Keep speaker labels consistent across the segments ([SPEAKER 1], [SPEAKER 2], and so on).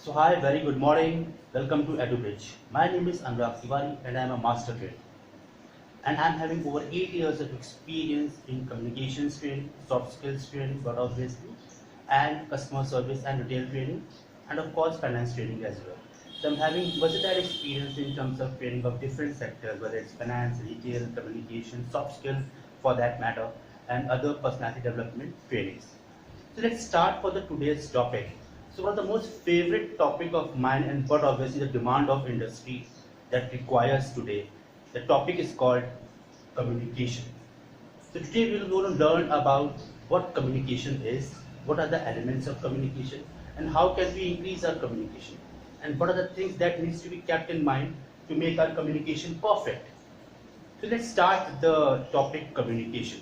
[SPEAKER 1] So hi, very good morning. Welcome to EduBridge. My name is Anurag Tiwari and I am a master trainer. And I am having over 8 years of experience in communications training, soft skills training, but obviously, and customer service and retail training, and of course finance training as well. So I'm having versatile experience in terms of training of different sectors, whether it's finance, retail, communication, soft skills for that matter, and other personality development trainings. So let's start for the today's topic. So one of the most favorite topic of mine and but obviously the demand of industry that requires today. The topic is called communication. So today we will going to learn about what communication is, what are the elements of communication, and how can we increase our communication, and what are the things that needs to be kept in mind to make our communication perfect. So let's start the topic communication.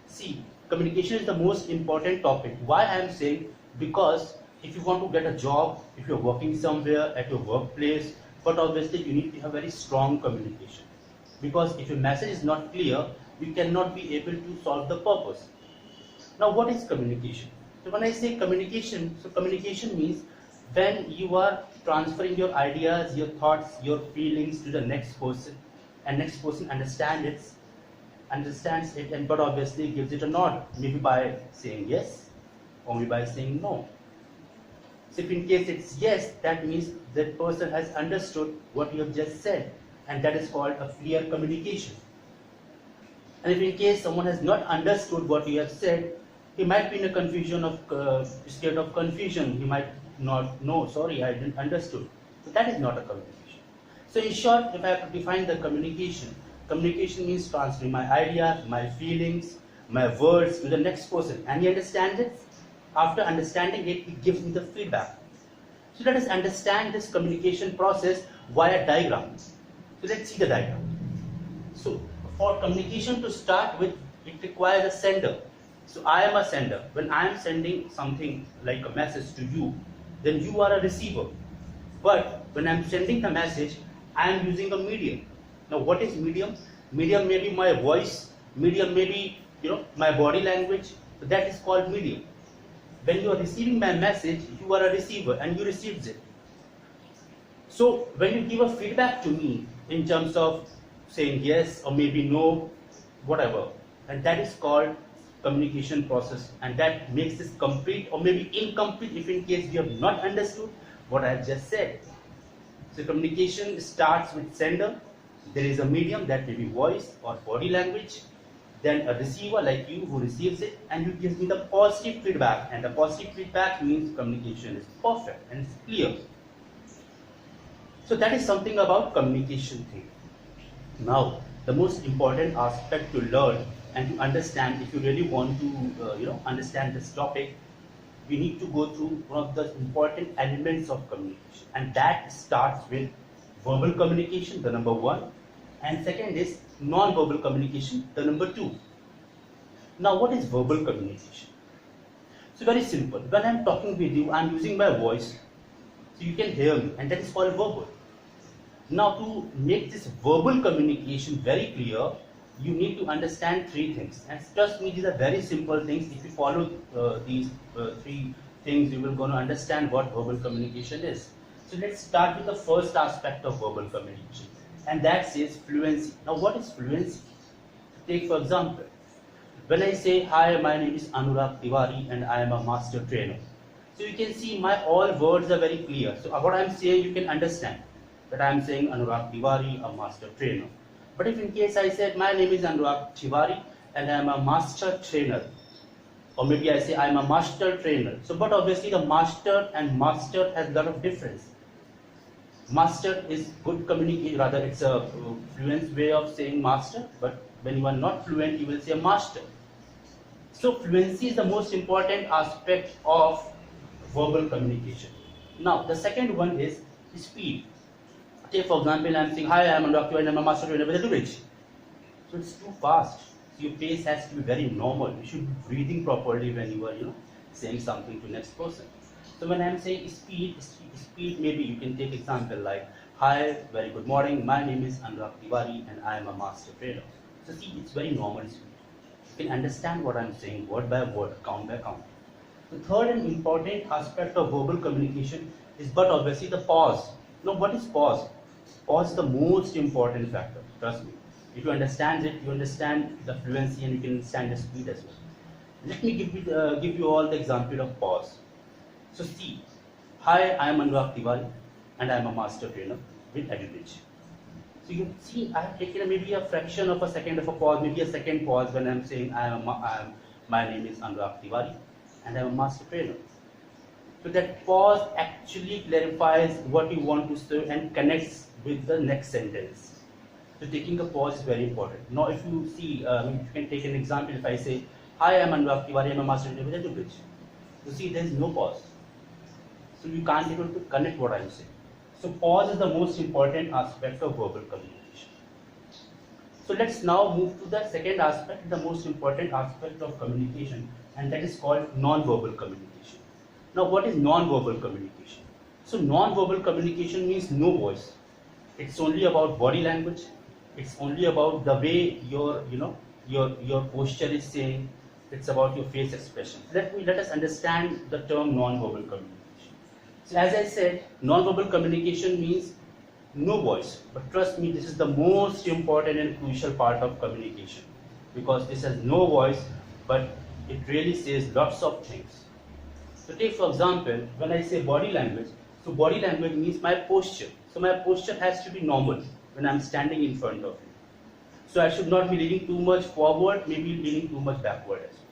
[SPEAKER 1] See, communication is the most important topic. Why I am saying? Because if you want to get a job, if you're working somewhere at your workplace, but obviously you need to have very strong communication. Because if your message is not clear, you cannot be able to solve the purpose. Now, what is communication? So when I say communication, so communication means when you are transferring your ideas, your thoughts, your feelings to the next person, and next person understands it, and but obviously gives it a nod, maybe by saying yes or maybe by saying no. So if in case it's yes, that means that person has understood what you have just said, and that is called a clear communication. And if in case someone has not understood what you have said, he might be in a confusion of state of confusion. He might not know, sorry, I didn't understood. So that is not a communication. So in short, if I have to define the communication, communication means transferring my idea, my feelings, my words to the next person, and he understands it. After understanding it, he gives me the feedback. So let us understand this communication process via diagrams. So let's see the diagram. So for communication to start with, it requires a sender. So I am a sender. When I am sending something like a message to you, then you are a receiver. But when I am sending the message, I am using a medium. Now what is medium? Medium may be my voice, medium may be my body language. So that is called medium. When you are receiving my message, you are a receiver and you receives it. So when you give a feedback to me in terms of saying yes or maybe no, whatever, and that is called communication process, and that makes this complete or maybe incomplete if in case you have not understood what I have just said. So communication starts with sender. There is a medium, that may be voice or body language, then a receiver like you who receives it, and you give me the positive feedback, and the positive feedback means communication is perfect and it's clear. So that is something about communication thing. Now the most important aspect to learn and to understand, if you really want to understand this topic, we need to go through one of the important elements of communication, and that starts with verbal communication, the number one, and second is non-verbal communication, the number two. Now what is verbal communication? So very simple. When I'm talking with you, I'm using my voice so you can hear me, and that is called verbal. Now to make this verbal communication very clear, you need to understand three things, and trust me, these are very simple things. If you follow these three things, you will going to understand what verbal communication is. So let's start with the first aspect of verbal communication, and that says fluency. Now what is fluency? Take for example, when I say hi, my name is Anurag Tiwari and I am a master trainer. So you can see my all words are very clear. So what I am saying, you can understand that I am saying Anurag Tiwari, a master trainer. But if in case I said my name is Anurag Tiwari and I am a master trainer, or maybe I say I am a master trainer. So but obviously the master and master has a lot of difference. Master is good communication, rather it's a fluent way of saying master, but when you are not fluent, you will say master. So fluency is the most important aspect of verbal communication. Now the second one is speed. Take for example, I am saying hi, I am a doctor and I am a master trainer with EduBridge. So it's too fast. So your pace has to be very normal. You should be breathing properly when you are saying something to next person. So when I am saying speed, maybe you can take example like hi, very good morning, my name is Anurag Tiwari and I am a master trainer. So see, it's very normal speed. You can understand what I am saying word by word, count by count. The third and important aspect of verbal communication is, but obviously, the pause. Now, what is pause? Pause is the most important factor, trust me. If you understand it, you understand the fluency and you can understand the speed as well. Let me give you all the example of pause. So see, hi, I am Anurag Tiwari and I am a master trainer with EduBridge. So you see, I have taken maybe a fraction of a second of a pause, maybe a second pause when I am saying my name is Anurag Tiwari and I am a master trainer. So that pause actually clarifies what you want to say and connects with the next sentence. So taking a pause is very important. Now if you see, you can take an example. If I say, hi, I am Anurag Tiwari, I am a master trainer with EduBridge. You see, there is no pause. So you can't be able to connect what I am saying. So pause is the most important aspect of verbal communication. So let's now move to the second aspect, the most important aspect of communication, and that is called non-verbal communication. Now what is non-verbal communication? So non-verbal communication means no voice. It's only about body language. It's only about the way your posture is saying. It's about your face expression. Let us understand the term non-verbal communication. So as I said, non-verbal communication means no voice. But trust me, this is the most important and crucial part of communication, because this has no voice, but it really says lots of things. So take for example, when I say body language, so body language means my posture. So my posture has to be normal when I'm standing in front of you. So I should not be leaning too much forward, maybe leaning too much backward as well.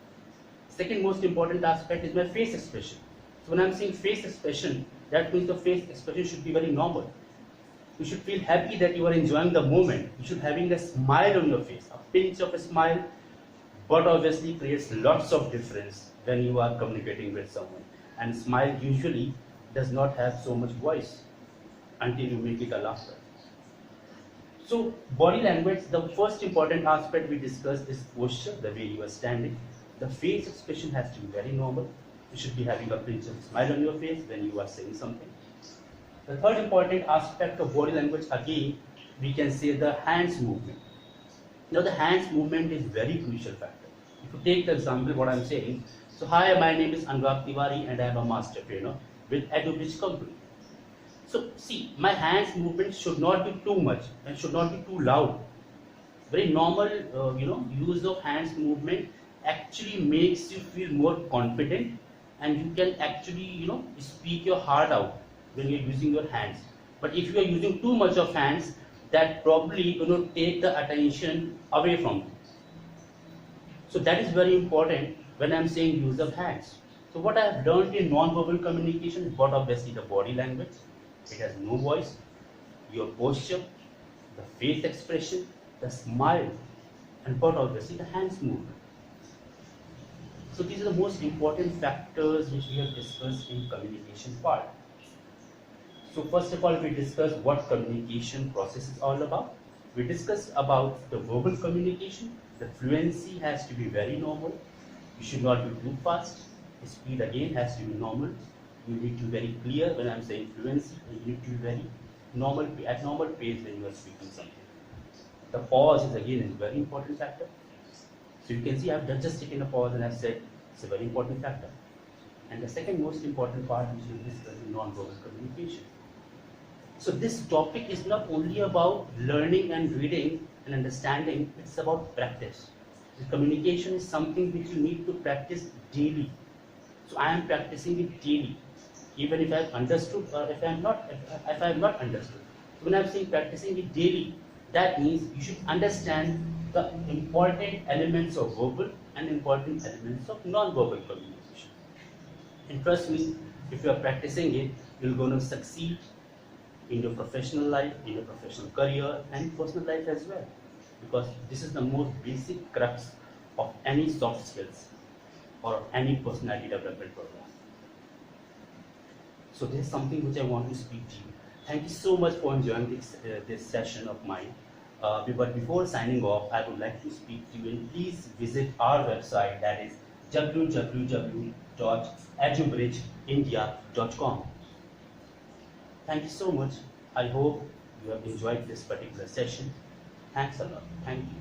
[SPEAKER 1] Second most important aspect is my face expression. So when I'm saying face expression, that means the face expression should be very normal. You should feel happy that you are enjoying the moment. You should having a smile on your face, a pinch of a smile, but obviously creates lots of difference when you are communicating with someone. And smile usually does not have so much voice until you make it a laughter. So body language, the first important aspect we discussed is posture, the way you are standing. The face expression has to be very normal. You should be having a pinch of smile on your face when you are saying something. The third important aspect of body language, again, we can say the hands movement. Now the hands movement is very crucial factor. If you take the example what I am saying, so hi, my name is Anurag Tiwari and I am a master trainer with EduBridge company. So see, my hands movement should not be too much and should not be too loud. Very normal, use of hands movement actually makes you feel more confident, and you can actually, speak your heart out when you're using your hands. But if you are using too much of hands, that probably take the attention away from you. So that is very important when I'm saying use of hands. So what I have learned in non-verbal communication is what obviously the body language. It has no voice, your posture, the face expression, the smile, and what obviously the hands movement. So these are the most important factors which we have discussed in communication part. So first of all, we discussed what communication process is all about. We discussed about the verbal communication. The fluency has to be very normal. You should not be too fast. The speed again has to be normal. You need to be very clear when I'm saying fluency, and you need to be very normal, at normal pace when you are speaking something. The pause is again a very important factor. So you can see I've just taken a pause and I've said it's a very important factor. And the second most important part which we discuss is non-verbal communication. So this topic is not only about learning and reading and understanding, it's about practice. The communication is something which you need to practice daily. So I am practicing it daily, even if I have understood or if I have not understood. So when I am saying practicing it daily, that means you should understand the important elements of verbal and important elements of non-verbal communication. And trust me, if you are practicing it, you're going to succeed in your professional life, in your professional career, and personal life as well. Because this is the most basic crux of any soft skills or any personality development program. So this is something which I want to speak to you. Thank you so much for enjoying this session of mine. But before signing off, I would like to speak to you, and please visit our website, that is www.edubridgeindia.com. Thank you so much. I hope you have enjoyed this particular session. Thanks a lot. Thank you.